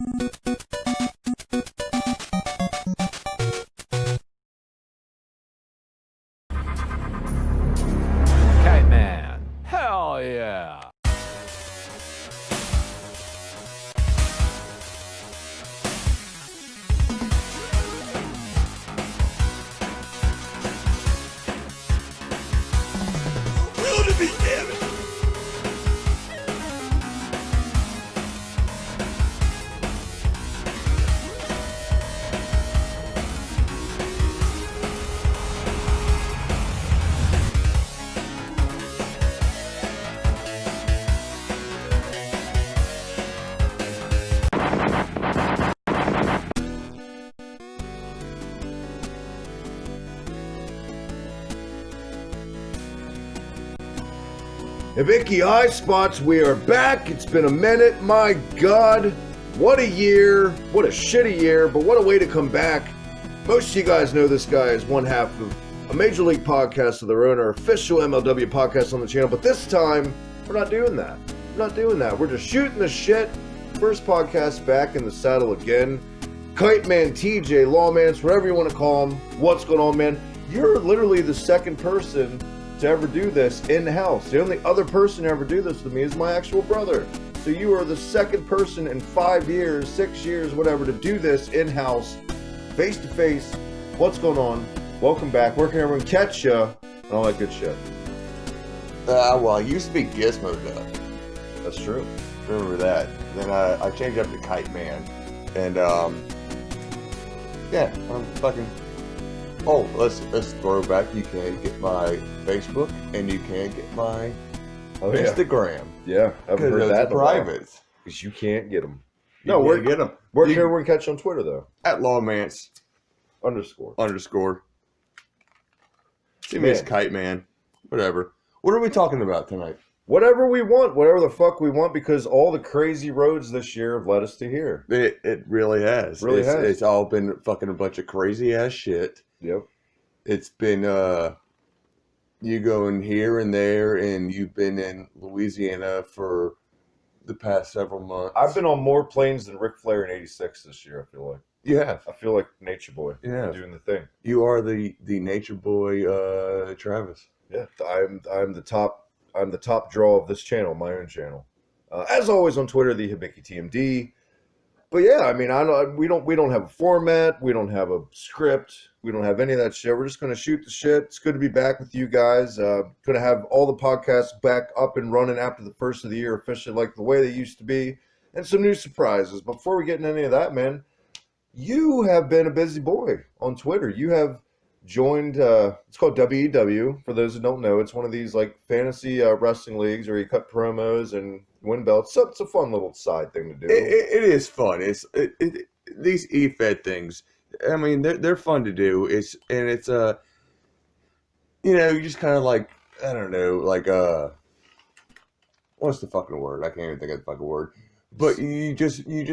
Kite Man. Hell yeah. Will to be damn it! Hibiki Highspots, we are back. It's been a minute. My God, what a year. What a shitty year, but what a way to come back. Most of you guys know this guy is one half of a Major League podcast of their own, our official MLW podcast on the channel, but this time, we're not doing that. We're not doing that. We're just shooting the shit. First podcast back in the saddle again. Kite Man, TJ, Lawmance, whatever you want to call him. What's going on, man? You're literally the second person to ever do this in-house. The only other person to ever do this with me is my actual brother. So you are the second person in 5 years, 6 years, whatever, to do this in-house, face-to-face. What's going on? Welcome back. Where can everyone catch you? And all that good shit. Well, I used to be Gizmo Duck. That's true. Remember that. Then I changed up to Kite Man. And, yeah, I'm fucking... Oh, let's throw back. You can get my Facebook and you can get my Instagram. Yeah, I've heard that. Private. Because you can't get them. No, where get them? Where can everyone catch you on Twitter, though? At Lawmance _. See me as Kite Man. Whatever. What are we talking about tonight? Whatever we want, whatever the fuck we want, because all the crazy roads this year have led us to here. It really has. It's all been fucking a bunch of crazy ass shit. Yep. It's been you going here and there, and you've been in Louisiana for the past several months. I've been on more planes than Ric Flair in '86 this year. I feel like. You have. I feel like Nature Boy. Yeah. Doing the thing. You are the Nature Boy, Travis. Yeah. I'm the top draw of this channel, my own channel. As always on Twitter, the Hibiki TMD. But yeah, I mean, we don't have a format, we don't have a script, we don't have any of that shit. We're just gonna shoot the shit. It's good to be back with you guys. Gonna have all the podcasts back up and running after the first of the year, officially like the way they used to be, and some new surprises. But before we get into any of that, man, you have been a busy boy on Twitter. You have joined. It's called WEW. For those who don't know, it's one of these like fantasy wrestling leagues where you cut promos and win belts. So it's a fun little side thing to do. It is fun. These E-Fed things. I mean, they're fun to do. It's you just kind of like, I don't know, like what's the fucking word? I can't even think of the fucking word. But you just an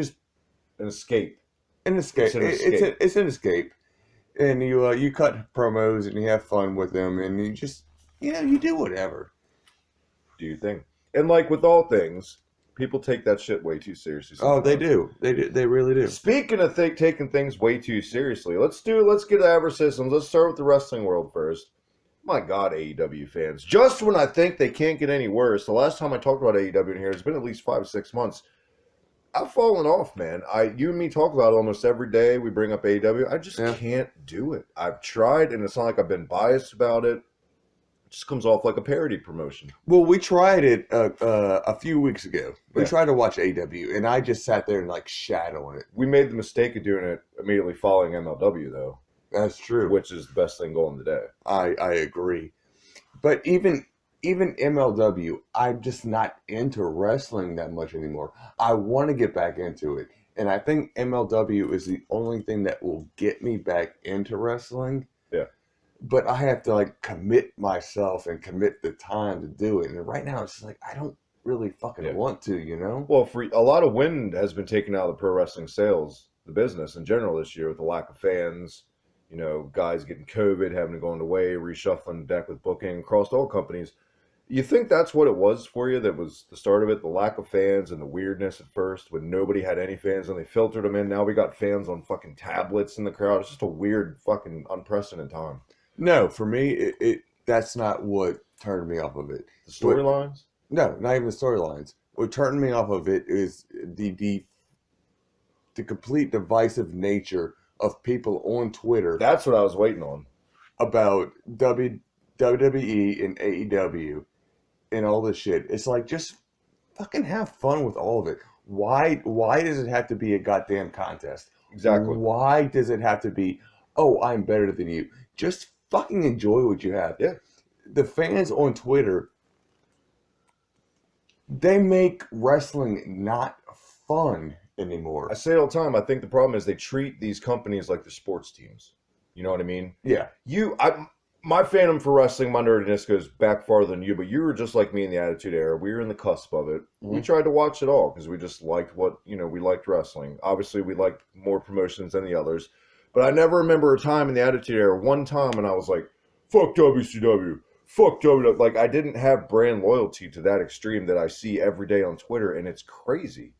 escape. An escape. It's an escape. And you cut promos and you have fun with them, and you just you do whatever. Do your thing. And like with all things, people take that shit way too seriously sometimes. Oh, they do. They really do. Speaking of taking things way too seriously, let's get adversaries. Let's start with the wrestling world first. My God, AEW fans. Just when I think they can't get any worse, the last time I talked about AEW in here, it's been at least 5 or 6 months. I've fallen off, man. You and me talk about it almost every day. We bring up AEW. I just can't do it. I've tried, and it's not like I've been biased about it. It just comes off like a parody promotion. Well, we tried it a few weeks ago. We tried to watch AEW, and I just sat there and like shadowing it. We made the mistake of doing it immediately following MLW, though. That's true. Which is the best thing going today. I agree. But even MLW, I'm just not into wrestling that much anymore. I want to get back into it. And I think MLW is the only thing that will get me back into wrestling. Yeah. But I have to like commit myself and commit the time to do it. And right now it's like, I don't really fucking want to, you know? Well, for a lot of wind has been taken out of the pro wrestling sales, the business in general this year with the lack of fans, guys getting COVID, having to go away, reshuffling the deck with booking across all companies. You think that's what it was for you? That was the start of it, the lack of fans and the weirdness at first when nobody had any fans and they filtered them in. Now we got fans on fucking tablets in the crowd. It's just a weird, fucking unprecedented time. No, for me, that's not what turned me off of it. The storylines? No, not even the storylines. What turned me off of it is the complete divisive nature of people on Twitter That's what I was waiting on. about WWE and AEW and all this shit. It's like, just fucking have fun with all of it. Why does it have to be a goddamn contest? Exactly. Why does it have to be, oh, I'm better than you? Just fucking enjoy what you have. Yeah. The fans on Twitter, they make wrestling not fun anymore. I say it all the time. I think the problem is they treat these companies like they're sports teams. You know what I mean? Yeah. My fandom for wrestling, my nerdiness goes back farther than you, but you were just like me in the Attitude Era. We were in the cusp of it. We tried to watch it all because we just liked we liked wrestling. Obviously, we liked more promotions than the others. But I never remember a time in the Attitude Era, one time, and I was like, fuck WCW. Fuck WWE. Like, I didn't have brand loyalty to that extreme that I see every day on Twitter, and it's crazy.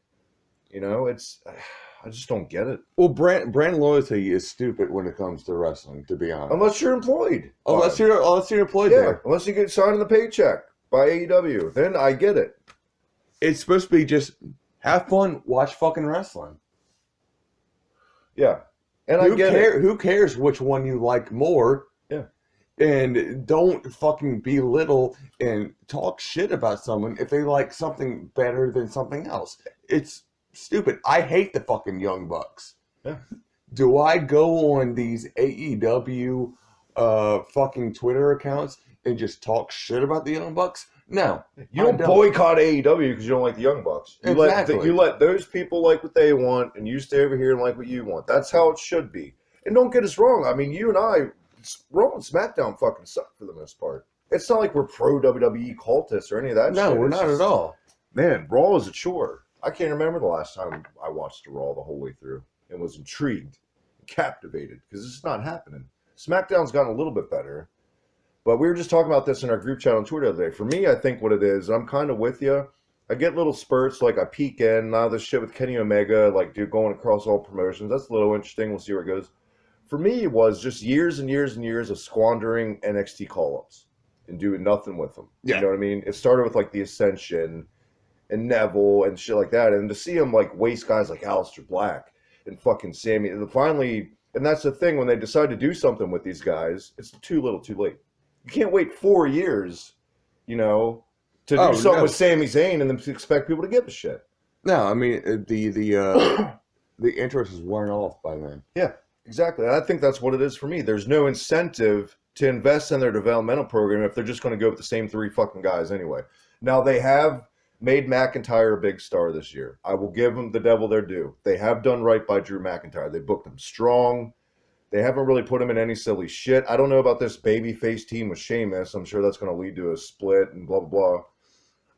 You know, I just don't get it. Well, brand loyalty is stupid when it comes to wrestling, to be honest. Unless you're employed. Unless you're employed Yeah, there. unless you get signed the paycheck by AEW. Then I get it. It's supposed to be just have fun, watch fucking wrestling. Yeah. And I get it. Who cares which one you like more? Yeah. And don't fucking belittle and talk shit about someone if they like something better than something else. It's stupid. I hate the fucking Young Bucks. Yeah. Do I go on these AEW fucking Twitter accounts and just talk shit about the Young Bucks? No. You don't boycott AEW because you don't like the Young Bucks. You let those people like what they want, and you stay over here and like what you want. That's how it should be. And don't get us wrong. I mean, you and I, Raw and SmackDown fucking suck for the most part. It's not like we're pro WWE cultists or any of that shit. No, we're not at all. Man, Raw is a chore. I can't remember the last time I watched a Raw the whole way through and was intrigued, captivated, because this is not happening. SmackDown's gotten a little bit better, but we were just talking about this in our group chat on Twitter the other day. For me, I think what it is, I'm kind of with you. I get little spurts, like I peek in, now this shit with Kenny Omega, like dude going across all promotions. That's a little interesting. We'll see where it goes. For me, it was just years and years and years of squandering NXT call-ups and doing nothing with them. Yeah. You know what I mean? It started with like the Ascension and Neville and shit like that. And to see him like waste guys like Aleister Black and fucking Sammy, and finally, and that's the thing, when they decide to do something with these guys, it's too little too late. You can't wait 4 years, to do something with Sami Zayn and then expect people to give a shit. No, I mean, the interest is worn off by then. Yeah, exactly. And I think that's what it is for me. There's no incentive to invest in their developmental program if they're just going to go with the same 3 fucking guys anyway. Now, they have made McIntyre a big star this year. I will give them the devil their due. They have done right by Drew McIntyre. They booked him strong. They haven't really put him in any silly shit. I don't know about this babyface team with Sheamus. I'm sure that's going to lead to a split and blah, blah, blah.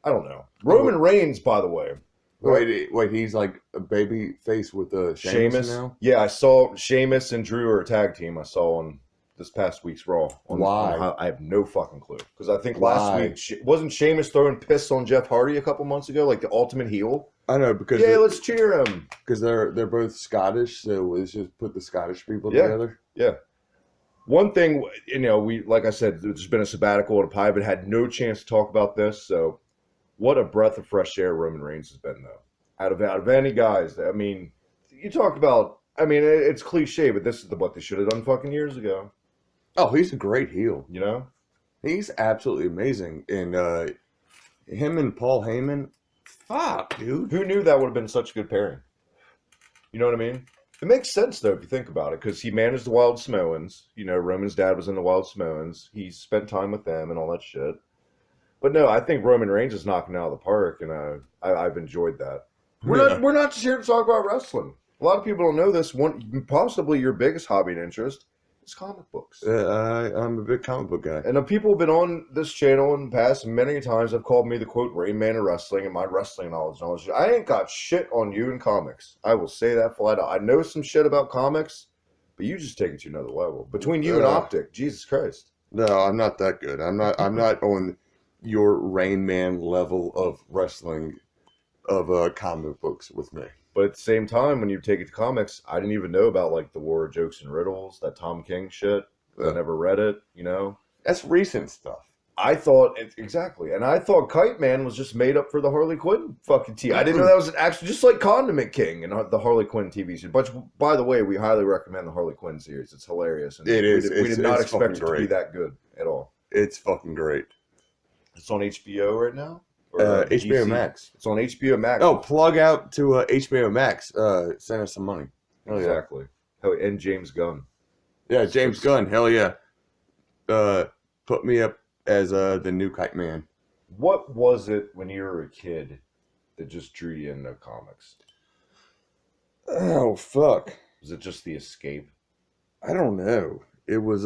I don't know. Roman Reigns, by the way. Wait, he's like a baby face with Sheamus now? Yeah, I saw Sheamus and Drew are a tag team I saw on this past week's Raw. Why? I have no fucking clue. Because I think last week, wasn't Sheamus throwing piss on Jeff Hardy a couple months ago, like the ultimate heel? I know, because let's cheer him. Because they're both Scottish, so let's just put the Scottish people together. Yeah. One thing, we, like I said, there's been a sabbatical at a pie, but had no chance to talk about this. So, what a breath of fresh air Roman Reigns has been, though. Out of any guys, I mean, you talk about. I mean, it's cliche, but this is what they should have done fucking years ago. Oh, he's a great heel. He's absolutely amazing, and him and Paul Heyman. Fuck, dude. Who knew that would have been such a good pairing? You know what I mean? It makes sense, though, if you think about it, because he managed the Wild Samoans. Roman's dad was in the Wild Samoans. He spent time with them and all that shit. But no, I think Roman Reigns is knocking it out of the park, and I've enjoyed that. We're not just here to talk about wrestling. A lot of people don't know this. Possibly your biggest hobby and interest is comic books. I'm a big comic book guy. And the people who've been on this channel in the past many times have called me the, quote, Rain Man of wrestling and my wrestling knowledge. I ain't got shit on you in comics. I will say that flat out. I know some shit about comics, but you just take it to another level. Between you and Optic, Jesus Christ. No, I'm not that good. I'm not on your Rain Man level of wrestling of comic books with me. But at the same time, when you take it to comics, I didn't even know about like the War of Jokes and Riddles, that Tom King shit. I never read it, you know. That's recent stuff. I thought exactly, and I thought Kite Man was just made up for the Harley Quinn fucking TV. I didn't know that was actually just like Condiment King and the Harley Quinn TV series. But by the way, we highly recommend the Harley Quinn series. It's hilarious. And It is. We did not it's expect it fucking to be great. that good at all. It's fucking great. It's on HBO right now. Or, HBO DC? Max. It's on HBO Max. Oh, plug out to HBO Max. Send us some money. Hell yeah. Exactly. Hell, and James Gunn. Yeah, James Gunn. Hell yeah. Put me up as the new Kite Man. What was it when you were a kid that just drew you into comics? Oh fuck. Was it just the escape? I don't know. It was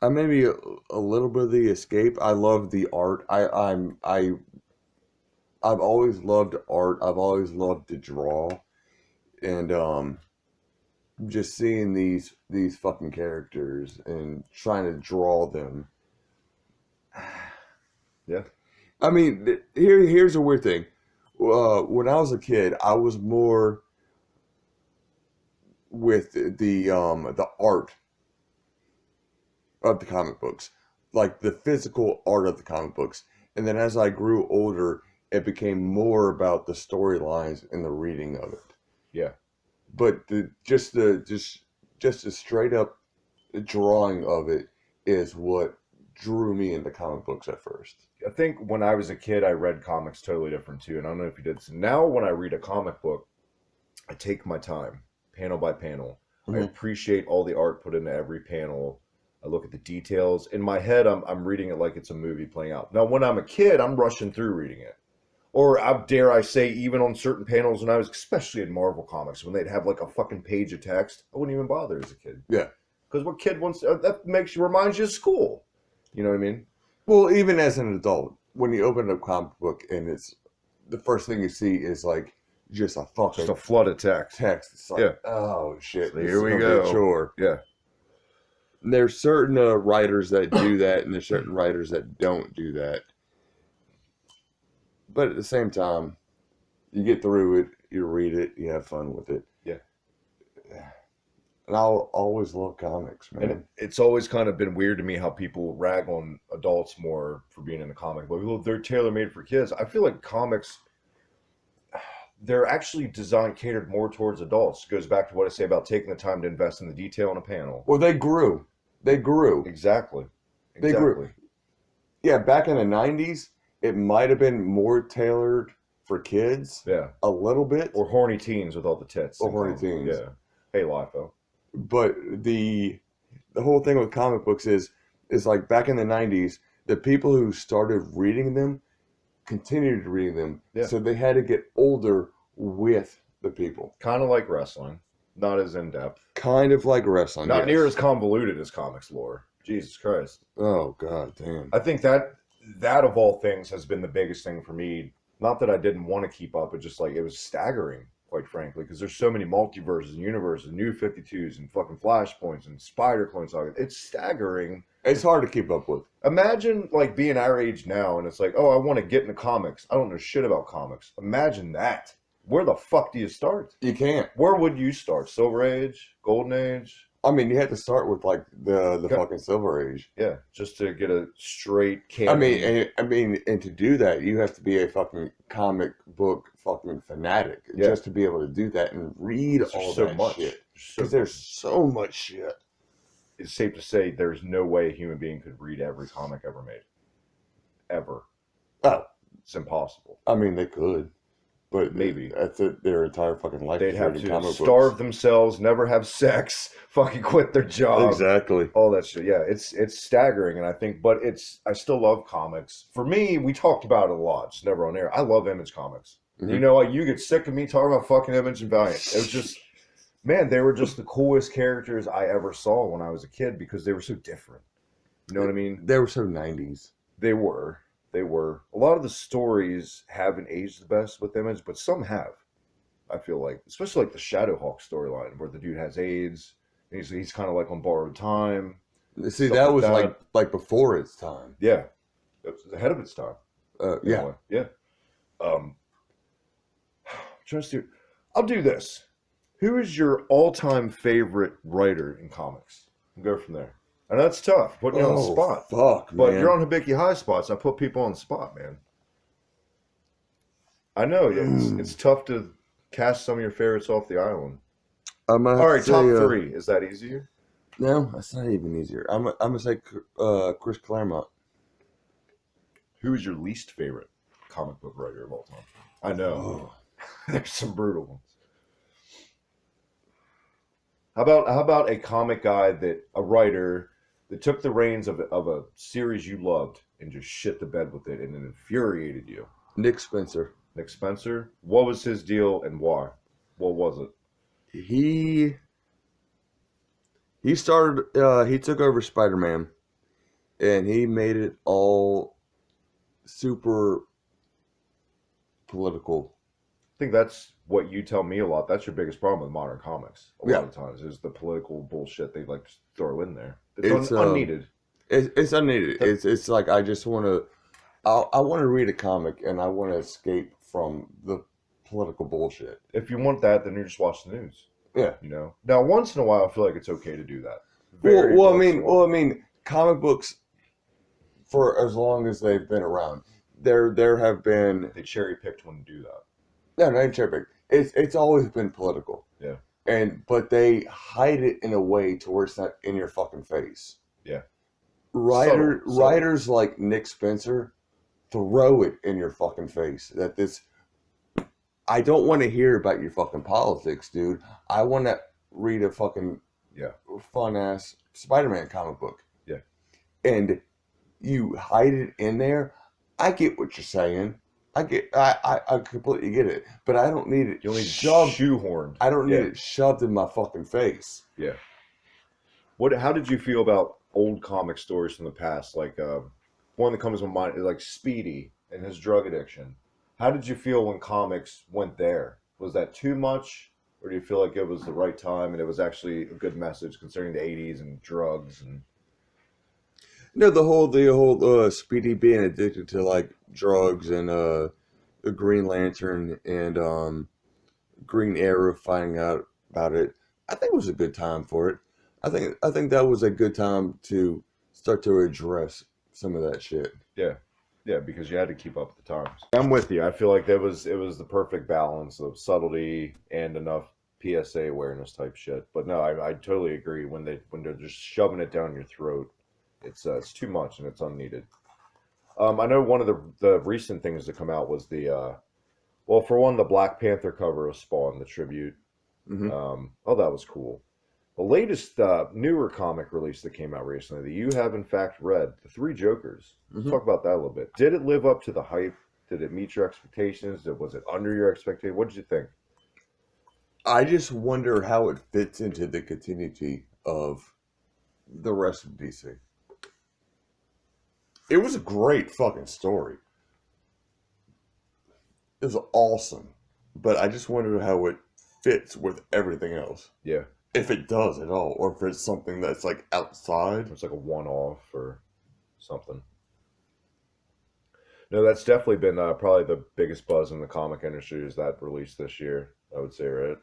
maybe a little bit of the escape. I love the art. I've always loved art. I've always loved to draw, and just seeing these fucking characters and trying to draw them. Yeah. I mean, here's a weird thing. When I was a kid, I was more with the art of the comic books, like the physical art of the comic books. And then as I grew older, it became more about the storylines and the reading of it. Yeah. But just a straight up drawing of it is what drew me into comic books at first. I think when I was a kid, I read comics totally different too. And I don't know if you did. So now when I read a comic book, I take my time, panel by panel. I appreciate all the art put into every panel. I look at the details. In my head, I'm reading it like it's a movie playing out. Now, when I'm a kid, I'm rushing through reading it. Or dare I say, even on certain panels when I was, especially in Marvel comics, when they'd have like a fucking page of text, I wouldn't even bother as a kid. Yeah. Because what kid wants, that reminds you of school. You know what I mean? Well, even as an adult, when you open a comic book and it's the first thing you see is like just a fucking Just a flood of text. It's like, Yeah. oh shit, So this here is we gonna be a go. chore. Yeah. And there's certain writers that do that, and there's certain writers that don't do that. But at the same time, you get through it, you read it, you have fun with it. Yeah. And I'll always love comics, man. And it's always kind of been weird to me how people rag on adults more for being in a comic book. Well, they're tailor-made for kids. I feel like comics, they're actually catered more towards adults. It goes back to what I say about taking the time to invest in the detail in a panel. Well, they grew. Exactly. They grew. Yeah, back in the 90s, it might have been more tailored for kids. Yeah. A little bit. Or horny teens with all the tits. Or horny teens. Yeah. Hey, LIFO. But the whole thing with comic books is like back in the 90s, the people who started reading them continued reading them. Yeah. So they had to get older with the people. Kind of like wrestling. Not as in-depth. Kind of like wrestling. Not near as convoluted as comics lore. Jesus Christ. Oh, god damn. I think that of all things has been the biggest thing for me. Not that I didn't want to keep up, but just like it was staggering, quite frankly, because there's so many multiverses and universes, new 52s and fucking Flashpoints and Spider Clone Saga. It's staggering. It's hard to keep up with. Imagine like being our age now and it's like, oh, I want to get into comics. I don't know shit about comics. Imagine that. Where the fuck do you start? You can't. Where would you start? Silver Age? Golden Age? I mean, you had to start with like the fucking Silver Age. Yeah, just to get a straight canon. I mean, and to do that, you have to be a fucking comic book fucking fanatic just to be able to do that and read all that shit. Because there's so much shit. It's safe to say there's no way a human being could read every comic ever made. Ever. Oh. It's impossible. I mean, they could. But maybe that's their entire fucking life. They'd have to starve themselves, never have sex, fucking quit their job. Exactly. All that shit. Yeah, it's staggering, and I think, but I still love comics. For me, we talked about it a lot. It's never on air. I love Image comics. Mm-hmm. You know, you get sick of me talking about fucking Image and Valiant. It was just, man, they were just the coolest characters I ever saw when I was a kid because they were so different. You know what I mean? They were so 90s. They were. A lot of the stories haven't aged the best with Image, but some have. I feel like, especially like the Shadowhawk storyline, where the dude has AIDS, and he's kind of like on borrowed time. See, that was like before its time. Yeah, It was ahead of its time. Yeah. Anyway, yeah. Trying to see. I'll do this. Who is your all-time favorite writer in comics? We'll go from there. And that's tough, putting you on the spot. Fuck, But man. you're on Hibiki Highspots. I put people on the spot, man. I know it's tough to cast some of your favorites off the island. I'm gonna have All right, to top say, three. Is that easier? No, that's not even easier. I'm gonna say Chris Claremont. Who is your least favorite comic book writer of all time? I know. There's some brutal ones. How about a comic guy a writer that took the reins of a series you loved and just shit the bed with it and it infuriated you? Nick Spencer. Nick Spencer? What was his deal and why? What was it? He started. He took over Spider-Man, and he made it all super political. I think that's what you tell me a lot. That's your biggest problem with modern comics. A lot of times is the political bullshit they like to throw in there. It's unneeded. It's unneeded. It's like I just want to. I want to read a comic and I want to escape from the political bullshit. If you want that, then you just watch the news. Yeah. You know. Now, once in a while, I feel like it's okay to do that. Well, I mean, comic books for as long as they've been around, there have been they cherry picked when to do that. No, not even cherry picked. It's always been political. Yeah. But they hide it in a way to where it's not in your fucking face. Yeah. Writers like Nick Spencer throw it in your fucking face that this. I don't want to hear about your fucking politics, dude. I want to read a fucking fun ass Spider-Man comic book. Yeah. And you hide it in there. I get what you're saying. I completely get it. But I don't need it shoehorned. I don't need it shoved in my fucking face. Yeah. How did you feel about old comic stories from the past? Like one that comes to mind is like Speedy and his drug addiction. How did you feel when comics went there? Was that too much? Or do you feel like it was the right time and it was actually a good message concerning the 80s and drugs and no, the whole Speedy being addicted to like drugs and the Green Lantern and Green Arrow finding out about it. I think it was a good time for it. I think that was a good time to start to address some of that shit. Yeah. Yeah, because you had to keep up with the times. I'm with you. I feel like it was the perfect balance of subtlety and enough PSA awareness type shit. But no, I totally agree. When they're just shoving it down your throat, it's too much and it's unneeded. I know one of the recent things to come out was the for one, the Black Panther cover of Spawn, the tribute. Mm-hmm. That was cool. The latest newer comic release that came out recently that you have in fact read, The Three Jokers. Let's talk about that a little bit. Did it live up to the hype? Did it meet your expectations? Was it under your expectations? What did you think? I just wonder how it fits into the continuity of the rest of DC. It was a great fucking story. It was awesome. But I just wonder how it fits with everything else. Yeah. If it does at all, or if it's something that's like outside. It's like a one-off or something. No, that's definitely been probably the biggest buzz in the comic industry is that release this year, I would say, right?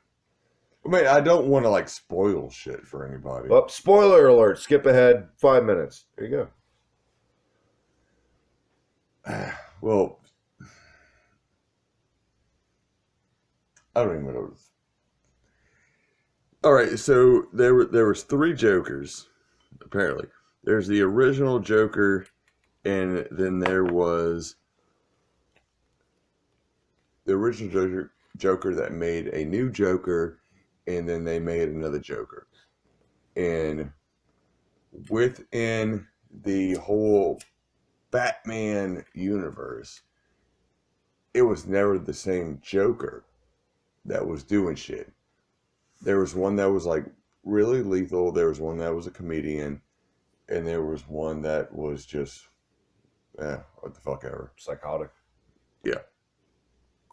I mean, I don't want to like spoil shit for anybody. Oh, spoiler alert. Skip ahead 5 minutes. There you go. Well, I don't even know. All right, so there was three Jokers, apparently. There's the original Joker, and then there was the original Joker that made a new Joker, and then they made another Joker. And within the whole Batman universe, it was never the same Joker that was doing shit. There was one that was like really lethal. There was one that was a comedian. And there was one that was just, what the fuck ever. Psychotic. Yeah.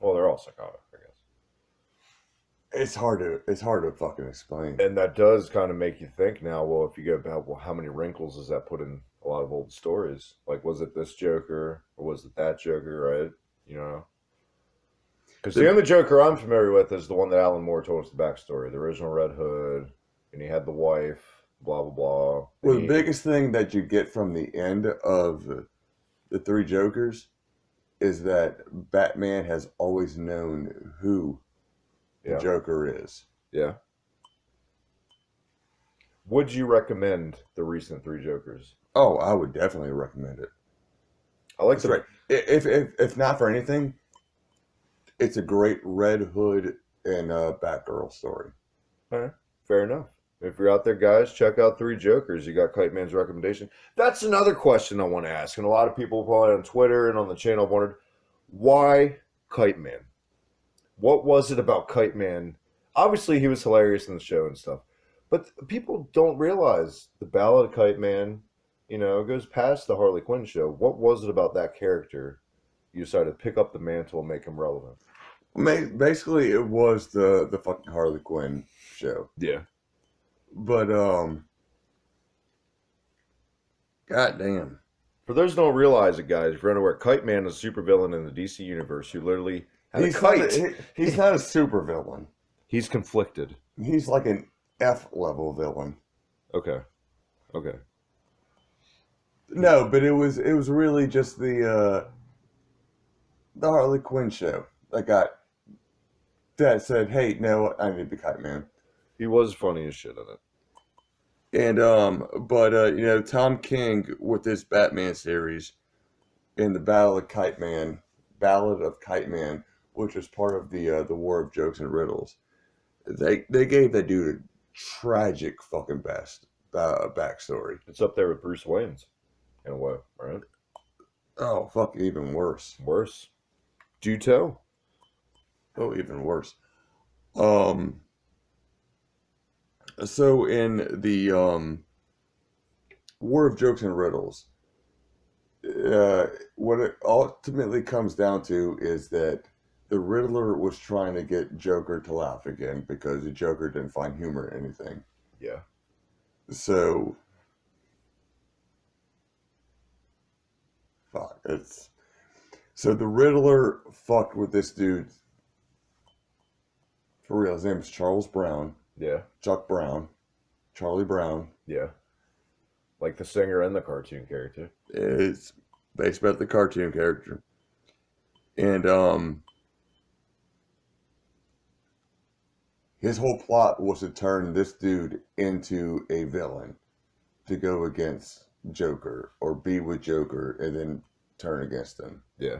Well, they're all psychotic, I guess. It's hard to fucking explain. And that does kind of make you think now, well, if you go about, how many wrinkles does that put in a a lot of old stories. Like, was it this Joker or was it that Joker, right? You know? Because the only Joker I'm familiar with is the one that Alan Moore told us the backstory. The original Red Hood, and he had the wife, blah, blah, blah. Well, the biggest thing that you get from the end of the three Jokers is that Batman has always known who the Joker is. Yeah. Would you recommend the recent Three Jokers? Oh, I would definitely recommend it. I like That's right. If not for anything, it's a great Red Hood and Batgirl story. All right, fair enough. If you're out there, guys, check out Three Jokers. You got Kite Man's recommendation. That's another question I want to ask, and a lot of people probably on Twitter and on the channel wondered, why Kite Man? What was it about Kite Man? Obviously, he was hilarious in the show and stuff, but people don't realize the Ballad of Kite Man, goes past the Harley Quinn show. What was it about that character you decided to pick up the mantle and make him relevant? Basically, it was the fucking Harley Quinn show. Yeah. But, goddamn. For those who don't realize it, guys, if you're unaware, Kite Man is a supervillain in the DC universe who literally had a kite. He's not a supervillain. He's conflicted. He's like an F-level villain. Okay. No, but it was really just the Harley Quinn show that said, hey, no, I need to be Kite Man. He was funny as shit in it. And Tom King with this Batman series in the Ballad of Kite Man, which was part of the War of Jokes and Riddles. They gave that dude a tragic fucking backstory. It's up there with Bruce Wayne's in a way, right? Oh, fuck, even worse. Worse. Do tell. Oh, even worse. So in the War of Jokes and Riddles, what it ultimately comes down to is that the Riddler was trying to get Joker to laugh again because the Joker didn't find humor in anything. Yeah. So, so the Riddler fucked with this dude. For real, his name is Charles Brown. Yeah. Chuck Brown. Charlie Brown. Yeah. Like the singer and the cartoon character. It's based about the cartoon character. And his whole plot was to turn this dude into a villain to go against Joker or be with Joker and then turn against him. Yeah.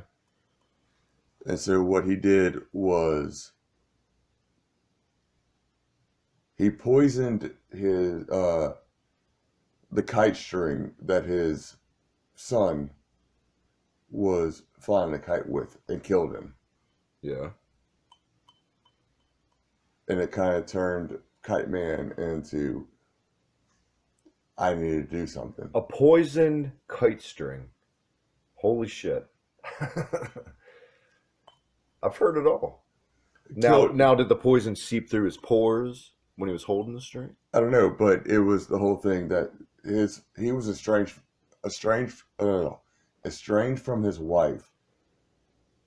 And so what he did was he poisoned his the kite string that his son was flying the kite with and killed him. Yeah. And it kind of turned Kite Man into, I need to do something. A poisoned kite string. Holy shit. I've heard it all. Now, did the poison seep through his pores when he was holding the string? I don't know, but it was the whole thing that he was estranged from his wife,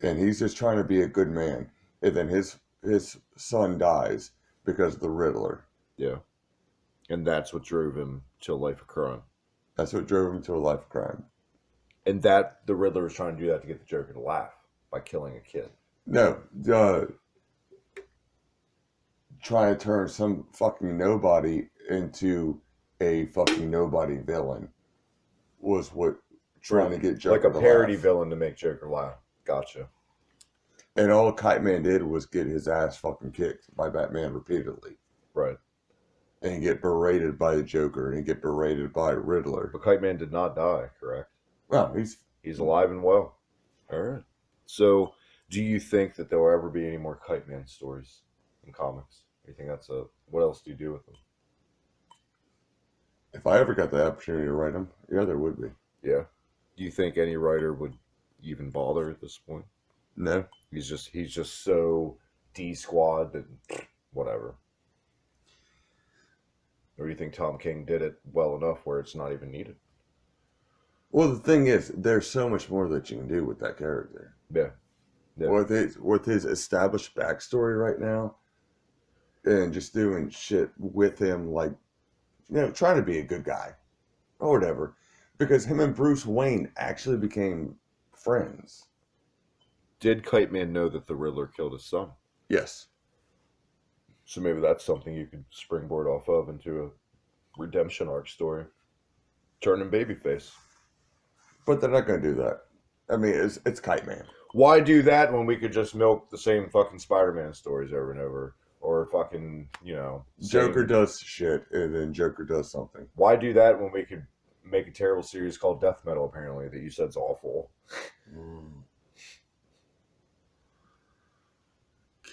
and he's just trying to be a good man. And then his son dies because of the Riddler. Yeah. And that's what drove him to a life of crime. That's what drove him to a life of crime. And that the Riddler was trying to do that to get the Joker to laugh by killing a kid. No, trying to turn some fucking nobody into a fucking nobody villain was what trying to get Joker like a parody villain to make Joker laugh. Gotcha. And all Kite Man did was get his ass fucking kicked by Batman repeatedly. Right. And get berated by the Joker and get berated by Riddler. But Kite Man did not die, correct? No, he's alive and well. All right. So, do you think that there will ever be any more Kite Man stories in comics? You think what else do you do with them? If I ever got the opportunity to write them, yeah, there would be. Yeah. Do you think any writer would even bother at this point? No. He's just so D-squad that whatever. Or do you think Tom King did it well enough where it's not even needed? Well, the thing is, there's so much more that you can do with that character. Yeah. Yeah. With his established backstory right now, and just doing shit with him, like, trying to be a good guy or whatever, because him and Bruce Wayne actually became friends. Did Kite Man know that the Riddler killed his son? Yes. So maybe that's something you could springboard off of into a redemption arc story. Turn him babyface. But they're not going to do that. I mean, it's Kite Man. Why do that when we could just milk the same fucking Spider-Man stories over and over? Or fucking, Joker does shit, and then Joker does something. Why do that when we could make a terrible series called Death Metal, apparently, that you said's awful?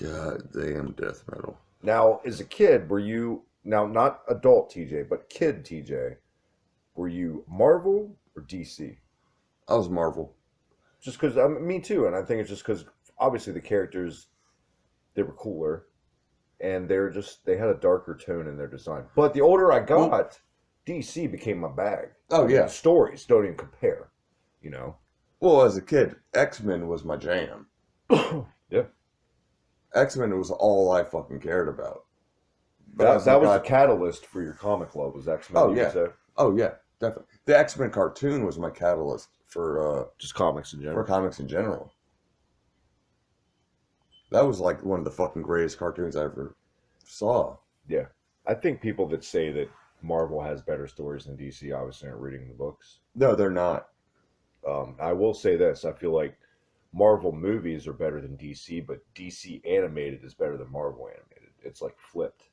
God damn Death Metal. Now, as a kid, were you, now not adult TJ, but kid TJ, were you Marvel or DC? I was Marvel. Just because, me too, and I think it's just because, obviously, the characters, they were cooler, and they had a darker tone in their design. But the older I got, DC became my bag. Oh, yeah. The stories don't even compare, Well, as a kid, X-Men was my jam. Yeah. X-Men was all I fucking cared about. That was the catalyst for your comic love, was X-Men. Oh, yeah. Oh, yeah, definitely. The X-Men cartoon was my catalyst for... just comics in general. For comics in general. That was like one of the fucking greatest cartoons I ever saw. Yeah. I think people that say that Marvel has better stories than DC obviously aren't reading the books. No, they're not. I will say this. I feel like Marvel movies are better than DC, but DC animated is better than Marvel animated. It's like flipped.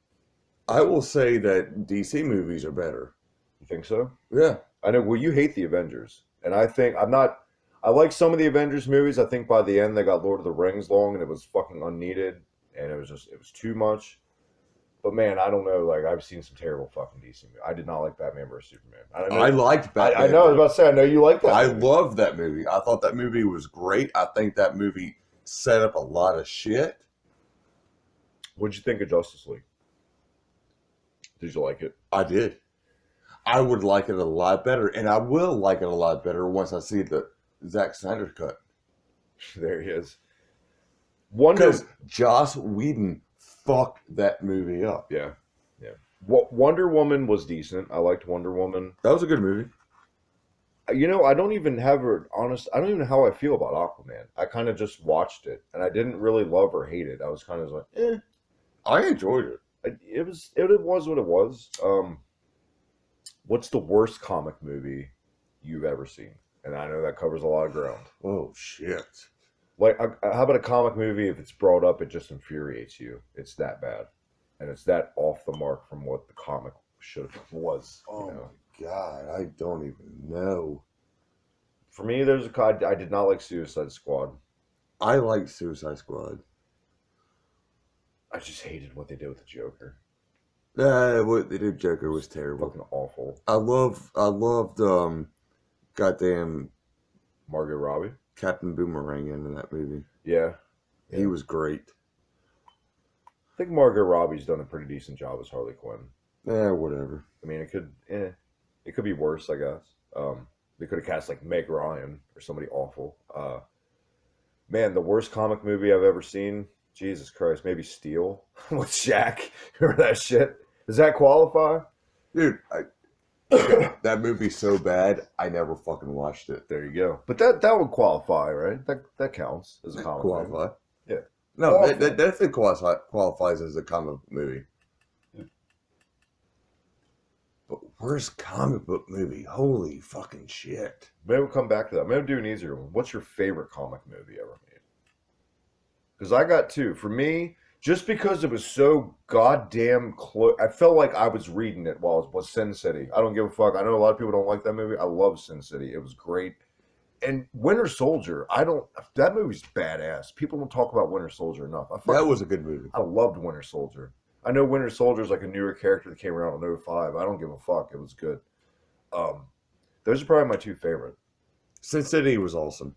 I will say that DC movies are better. You think so? Yeah. I know. Well, you hate the Avengers. And I like some of the Avengers movies. I think by the end they got Lord of the Rings long and it was fucking unneeded. And it was too much. But man, I don't know. Like, I've seen some terrible fucking DC movies. I did not like Batman vs. Superman. I liked Batman. I know. I was about to say, I know you like that I movie. loved that movie. I thought that movie was great. I think that movie set up a lot of shit. What'd you think of Justice League? Did you like it? I did. I would like it a lot better, and I will like it a lot better once I see the Zack Snyder cut. There he is. Because Joss Whedon fucked that movie up. Yeah. Wonder Woman was decent. I liked Wonder Woman. That was a good movie. I don't even have I don't even know how I feel about Aquaman. I kind of just watched it, and I didn't really love or hate it. I was kind of like, eh. I enjoyed it. It was what it was. What's the worst comic movie you've ever seen? And I know that covers a lot of ground. Oh, shit. Like, how about a comic movie, if it's brought up, it just infuriates you? It's that bad. And it's that off the mark from what the comic was. Oh, my God. I don't even know. For me, I did not like Suicide Squad. I like Suicide Squad. I just hated what they did with the Joker. What they did Joker was terrible. Fucking awful. I loved goddamn Margot Robbie? Captain Boomerang in that movie. Yeah. He was great. I think Margot Robbie's done a pretty decent job as Harley Quinn. Whatever. I mean, it could be worse, I guess. They could have cast like Meg Ryan or somebody awful. Man, the worst comic movie I've ever seen, Jesus Christ, maybe Steel with Shaq. Remember that shit? Does that qualify? Dude, that movie's so bad, I never fucking watched it. There you go. But that would qualify, right? That counts as a comic movie. Qualify? Yeah. No, that definitely qualifies as a comic movie. Yeah. But worst comic book movie? Holy fucking shit. Maybe we'll come back to that. Maybe we'll do an easier one. What's your favorite comic movie ever made? Because I got two. For me, just because it was so goddamn close, I felt like I was reading it while it was Sin City. I don't give a fuck. I know a lot of people don't like that movie. I love Sin City. It was great. And Winter Soldier, that movie's badass. People don't talk about Winter Soldier enough. That was a good movie. I loved Winter Soldier. I know Winter Soldier is like a newer character that came around in 05. I don't give a fuck. It was good. Those are probably my two favorite. Sin City was awesome.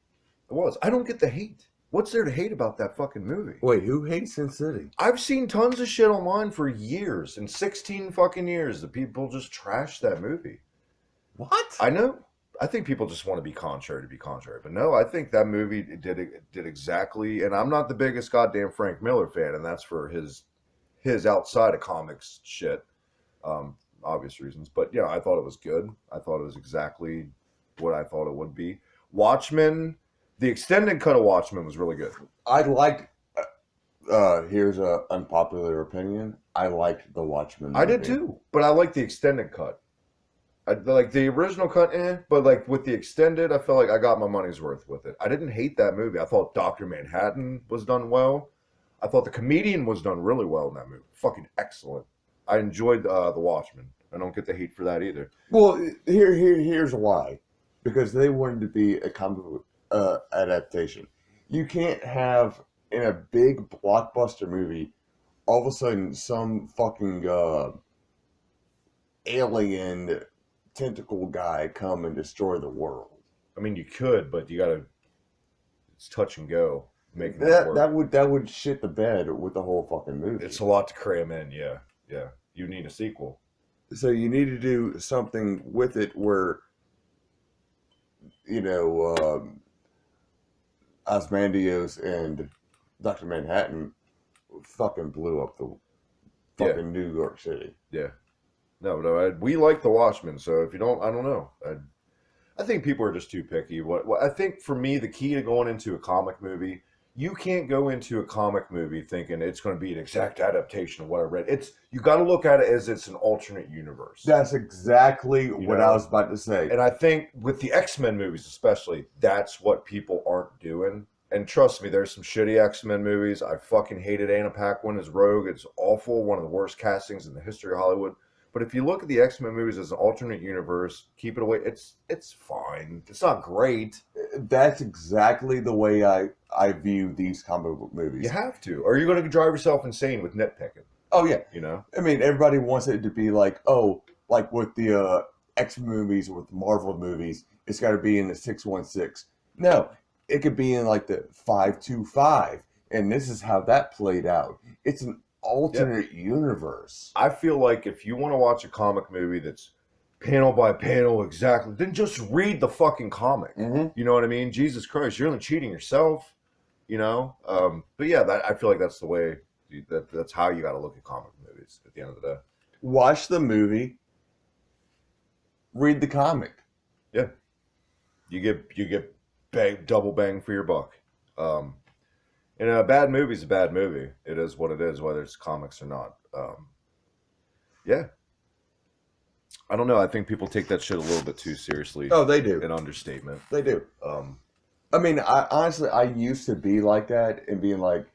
It was. I don't get the hate. What's there to hate about that fucking movie? Wait, who hates Sin City? I've seen tons of shit online for years. In 16 fucking years, the people just trash that movie. What? I know. I think people just want to be contrary, but no, I think that movie did exactly. And I'm not the biggest goddamn Frank Miller fan, and that's for his outside of comics shit, obvious reasons. But yeah, I thought it was good. I thought it was exactly what I thought it would be. Watchmen, the extended cut of Watchmen was really good. I liked. Here's a unpopular opinion. I liked the Watchmen movie. I did too, but I like the extended cut. I like the original cut, but like with the extended, I felt like I got my money's worth with it. I didn't hate that movie. I thought Dr. Manhattan was done well. I thought the comedian was done really well in that movie. Fucking excellent. I enjoyed the Watchmen. I don't get the hate for that either. Well, here's why. Because they wanted to be a comic book adaptation. You can't have in a big blockbuster movie all of a sudden some fucking alien tentacle guy come and destroy the world. I mean, you could, but you gotta. It's touch and go. Making that work. That would shit the bed with the whole fucking movie. It's a lot to cram in. Yeah. You need a sequel. So you need to do something with it where, Ozymandias and Dr. Manhattan fucking blew up the fucking New York City. Yeah. No, we like The Watchmen, so if you don't, I don't know. I think people are just too picky. What I think for me, the key to going into a comic movie, you can't go into a comic movie thinking it's going to be an exact adaptation of what I read. You got to look at it as it's an alternate universe. That's exactly what I was about to say. And I think with the X-Men movies especially, that's what people aren't doing. And trust me, there's some shitty X-Men movies. I fucking hated Anna Paquin as Rogue. It's awful. One of the worst castings in the history of Hollywood. But if you look at the X-Men movies as an alternate universe, keep it away. It's fine. It's not great. That's exactly the way I view these comic book movies. You have to. Or you're going to drive yourself insane with nitpicking. Oh, yeah. I mean, everybody wants it to be like, like with the X-Men movies or with the Marvel movies, it's got to be in the 616. No, it could be in like the 525. And this is how that played out. It's an alternate universe. I feel like if you want to watch a comic movie that's panel by panel exactly, then just read the fucking comic. Mm-hmm. You know what I mean? Jesus Christ, you're only cheating yourself. But yeah, I feel like that's the way. That's how you got to look at comic movies at the end of the day. Watch the movie. Read the comic. Yeah, you get double bang for your buck. And a bad movie's a bad movie. It is what it is, whether it's comics or not. Yeah. I don't know. I think people take that shit a little bit too seriously. Oh, they do. An understatement. They do. I mean, I used to be like that and being like,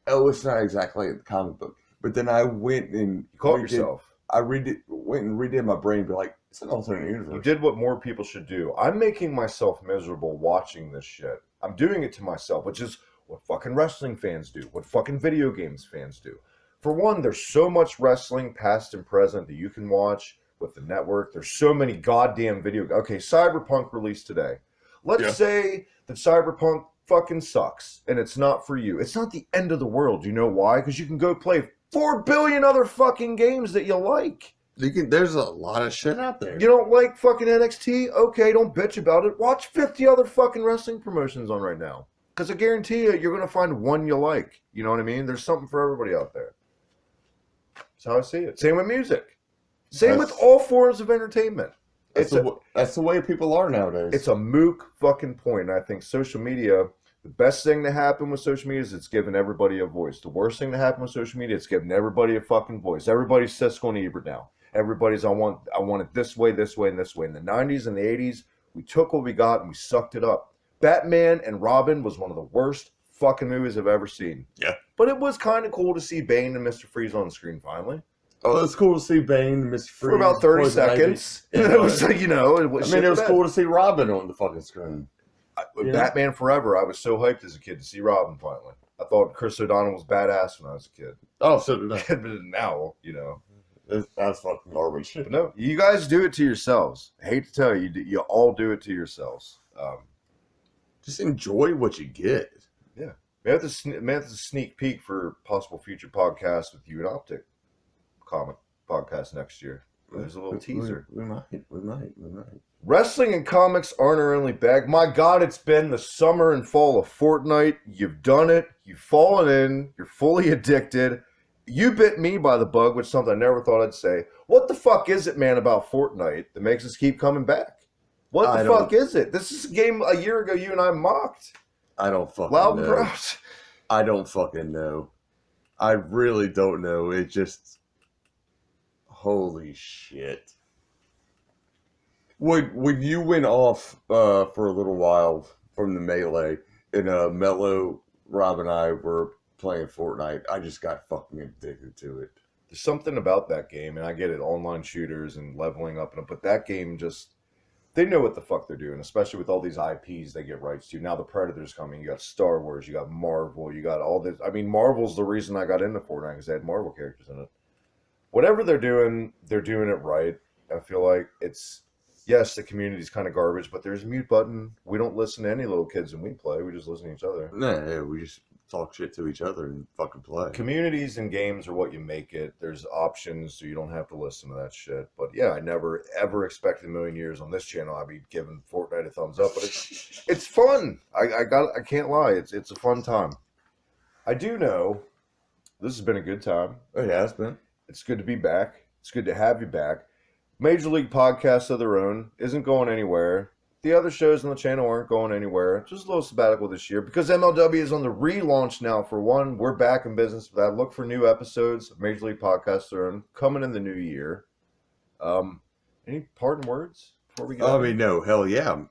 oh, it's not exactly the comic book. But then I went and... You caught yourself. I went and redid my brain and be like, it's an alternate universe. You did what more people should do. I'm making myself miserable watching this shit. I'm doing it to myself, which is what fucking wrestling fans do, what fucking video games fans do. For one, there's so much wrestling, past and present, that you can watch with the network. There's so many goddamn Okay, Cyberpunk released today. Let's say that Cyberpunk fucking sucks, and it's not for you. It's not the end of the world. You know why? Because you can go play 4 billion other fucking games that you like. There's a lot of shit out there. You don't like fucking NXT? Okay, don't bitch about it. Watch 50 other fucking wrestling promotions on right now. Because I guarantee you, you're going to find one you like. You know what I mean? There's something for everybody out there. That's how I see it. Same with music. Same with all forms of entertainment. That's the way people are nowadays. It's a moot fucking point. And I think social media, the best thing to happen with social media is it's giving everybody a voice. The worst thing to happen with social media, it's giving everybody a fucking voice. Everybody's Siskel and Ebert now. Everybody's, I want it this way, and this way. In the 90s and the 80s, we took what we got and we sucked it up. Batman and Robin was one of the worst fucking movies I've ever seen. Yeah. But it was kind of cool to see Bane and Mr. Freeze on the screen finally. Oh, it's cool to see Bane and Mr. Freeze. For about 30 seconds. It was like, it was it was cool to see Robin on the fucking screen. Batman Forever, I was so hyped as a kid to see Robin finally. I thought Chris O'Donnell was badass when I was a kid. Oh, so did I. But now, That's fucking garbage. But no, you guys do it to yourselves. I hate to tell you, you all do it to yourselves. Just enjoy what you get. Yeah. We have to sneak peek for possible future podcasts with you and Optic comic podcast next year. There's a little teaser. We might. Wrestling and comics aren't our only bag. My God, it's been the summer and fall of Fortnite. You've done it. You've fallen in. You're fully addicted. You bit me by the bug, which is something I never thought I'd say. What the fuck is it, man, about Fortnite that makes us keep coming back? What the fuck is it? This is a game a year ago you and I mocked. I don't fucking Loud know. and proud. I don't fucking know. I really don't know. It just... Holy shit. When you went off for a little while from the melee, and Mello, Rob, and I were playing Fortnite, I just got fucking addicted to it. There's something about that game, and I get it, online shooters and leveling up, but that game just... They know what the fuck they're doing, especially with all these IPs they get rights to. Now the Predator's coming. You got Star Wars. You got Marvel. You got all this. I mean, Marvel's the reason I got into Fortnite because they had Marvel characters in it. Whatever they're doing it right. I feel like it's... Yes, the community's kind of garbage, but there's a mute button. We don't listen to any little kids when we play. We just listen to each other. Yeah, we just talk shit to each other and fucking play. Communities and games are what you make it. There's options, so you don't have to listen to that shit. But yeah, I never ever expected a million years on this channel I'd be giving Fortnite a thumbs up. But it's fun. I can't lie. It's a fun time. I do know this has been a good time. Oh yeah, it's been. It's good to be back. It's good to have you back. Major League podcasts of their own isn't going anywhere. The other shows on the channel aren't going anywhere. Just a little sabbatical this year because MLW is on the relaunch now. For one, we're back in business for that. Look for new episodes of Major League podcasts of their own coming in the new year. Any parting words before we go? I mean, no, hell yeah.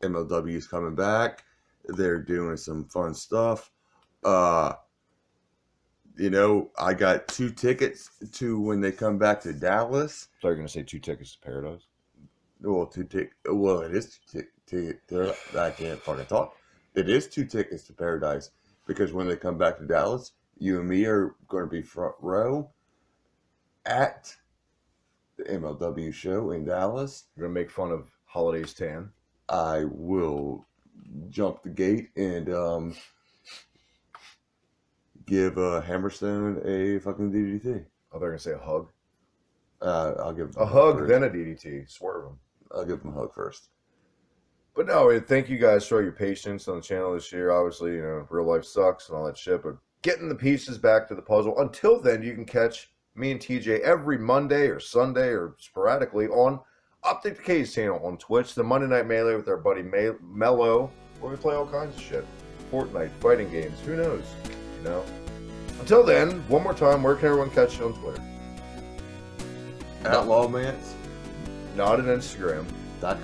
MLW is coming back. They're doing some fun stuff. You know, I got 2 tickets to when they come back to Dallas. I thought you were going to say 2 tickets to Paradise. Well, it is 2 tickets. I can't fucking talk. It is 2 tickets to Paradise because when they come back to Dallas, you and me are going to be front row at the MLW show in Dallas. You're going to make fun of Holiday's tan. I will jump the gate and give Hammerstone a fucking DDT. Oh, they're going to say a hug? I'll give him a hug, first. then a DDT. Swerve him. I'll give him a hug first. But no, thank you guys for all your patience on the channel this year. Obviously, you know, real life sucks and all that shit, but getting the pieces back to the puzzle. Until then, you can catch me and TJ every Monday or Sunday or sporadically on Optic Decay's channel on Twitch, the Monday Night Melee with our buddy Mello, where we play all kinds of shit. Fortnite, fighting games, who knows? You know? Until then, one more time, where can everyone catch you on Twitter? Outlawmans.com. Not at Instagram. Not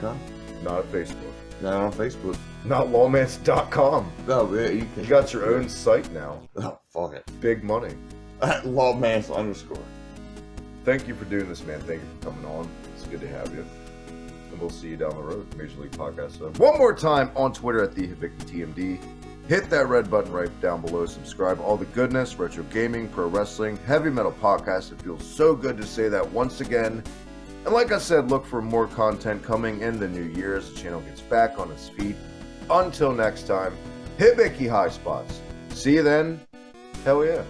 Not at Facebook. on Facebook. Not lawmans.com. No, yeah, you can. You got your own site now. Oh, fuck it. Big money. Lawmans_. Thank you for doing this, man. Thank you for coming on. It's good to have you. And we'll see you down the road. Major League Podcast. So one more time on Twitter at the Hibiki TMD. Hit that red button right down below. Subscribe. All the goodness, retro gaming, pro wrestling, heavy metal podcast. It feels so good to say that once again. And like I said, look for more content coming in the new year as the channel gets back on its feet. Until next time, Hibiki Highspots. See you then. Hell yeah.